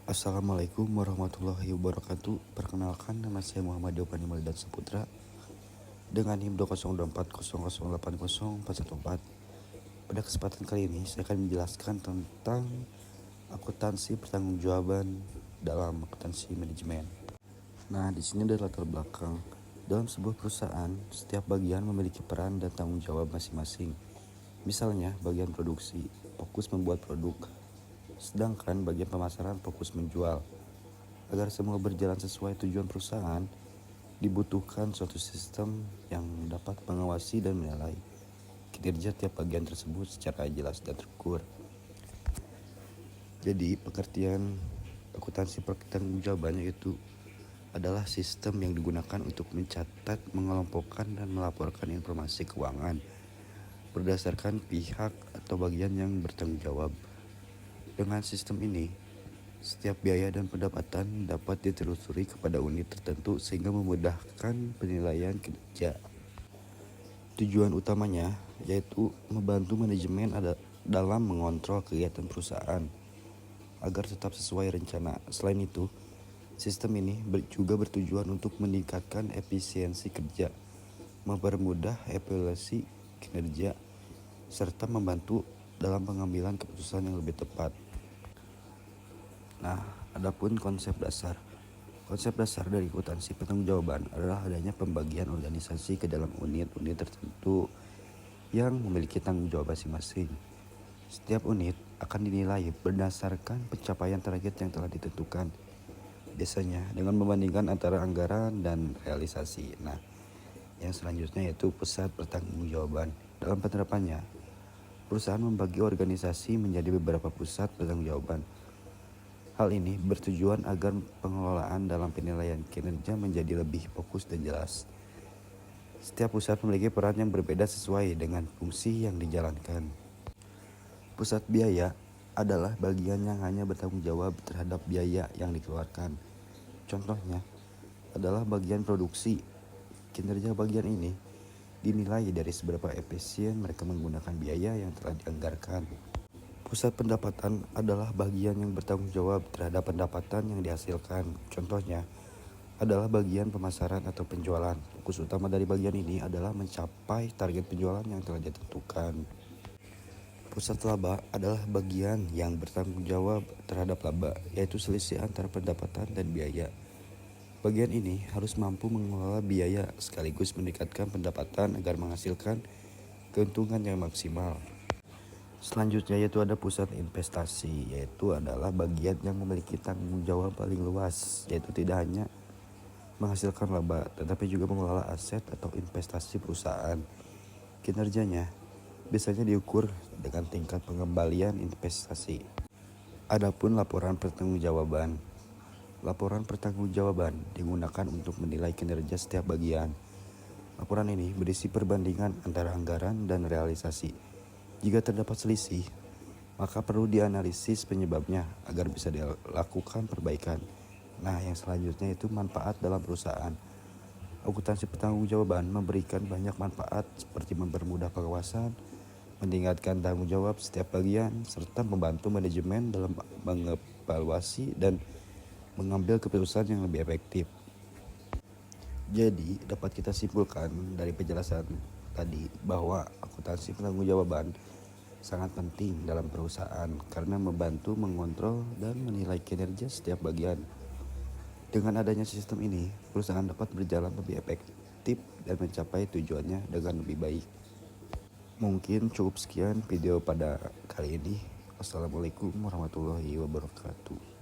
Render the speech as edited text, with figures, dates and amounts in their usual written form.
Assalamualaikum warahmatullahi wabarakatuh. Perkenalkan, nama saya Muhammad Diopani Malidan Saputra dengan NIM 20240080414. Pada kesempatan kali ini saya akan menjelaskan tentang akuntansi pertanggungjawaban dalam akuntansi manajemen. Nah, di sini ada latar belakang. Dalam sebuah perusahaan, setiap bagian memiliki peran dan tanggung jawab masing-masing. Misalnya, bagian produksi fokus membuat produk, sedangkan bagian pemasaran fokus menjual. Agar semua berjalan sesuai tujuan perusahaan, dibutuhkan suatu sistem yang dapat mengawasi dan menilai kinerja tiap bagian tersebut secara jelas dan terukur. Jadi, pengertian akuntansi pertanggungjawabannya itu adalah sistem yang digunakan untuk mencatat, mengelompokkan, dan melaporkan informasi keuangan berdasarkan pihak atau bagian yang bertanggung jawab. Dengan sistem ini, setiap biaya dan pendapatan dapat ditelusuri kepada unit tertentu sehingga memudahkan penilaian kinerja. Tujuan utamanya yaitu membantu manajemen dalam mengontrol kegiatan perusahaan agar tetap sesuai rencana. Selain itu, sistem ini juga bertujuan untuk meningkatkan efisiensi kerja, mempermudah evaluasi kinerja, serta membantu dalam pengambilan keputusan yang lebih tepat. Nah, adapun konsep dasar. Konsep dasar dari akuntansi pertanggungjawaban adalah adanya pembagian organisasi ke dalam unit-unit tertentu yang memiliki tanggung jawab masing-masing. Setiap unit akan dinilai berdasarkan pencapaian target yang telah ditentukan, biasanya dengan membandingkan antara anggaran dan realisasi. Nah, yang selanjutnya yaitu pusat pertanggungjawaban. Dalam penerapannya, perusahaan membagi organisasi menjadi beberapa pusat pertanggungjawaban. Hal ini bertujuan agar pengelolaan dalam penilaian kinerja menjadi lebih fokus dan jelas. Setiap pusat memiliki peran yang berbeda sesuai dengan fungsi yang dijalankan. Pusat biaya adalah bagian yang hanya bertanggung jawab terhadap biaya yang dikeluarkan. Contohnya adalah bagian produksi. Kinerja bagian ini dinilai dari seberapa efisien mereka menggunakan biaya yang telah dianggarkan. Pusat pendapatan adalah bagian yang bertanggung jawab terhadap pendapatan yang dihasilkan. Contohnya adalah bagian pemasaran atau penjualan. Fokus utama dari bagian ini adalah mencapai target penjualan yang telah ditentukan. Pusat laba adalah bagian yang bertanggung jawab terhadap laba, yaitu selisih antara pendapatan dan biaya. Bagian ini harus mampu mengelola biaya sekaligus meningkatkan pendapatan agar menghasilkan keuntungan yang maksimal. Selanjutnya yaitu ada pusat investasi, yaitu adalah bagian yang memiliki tanggung jawab paling luas, yaitu tidak hanya menghasilkan laba, tetapi juga mengelola aset atau investasi perusahaan. Kinerjanya biasanya diukur dengan tingkat pengembalian investasi. Adapun laporan pertanggungjawaban. Laporan pertanggungjawaban digunakan untuk menilai kinerja setiap bagian. Laporan ini berisi perbandingan antara anggaran dan realisasi. Jika terdapat selisih, maka perlu dianalisis penyebabnya agar bisa dilakukan perbaikan. Nah, yang selanjutnya itu manfaat dalam perusahaan. Akuntansi pertanggungjawaban memberikan banyak manfaat seperti mempermudah pengawasan, meningkatkan tanggung jawab setiap bagian, serta membantu manajemen dalam mengevaluasi dan mengambil keputusan yang lebih efektif. Jadi, dapat kita simpulkan dari penjelasan tadi bahwa akuntansi pertanggungjawaban sangat penting dalam perusahaan karena membantu mengontrol dan menilai kinerja setiap bagian. Dengan adanya sistem ini, perusahaan dapat berjalan lebih efektif dan mencapai tujuannya dengan lebih baik. Mungkin cukup sekian video pada kali ini. Wassalamualaikum warahmatullahi wabarakatuh.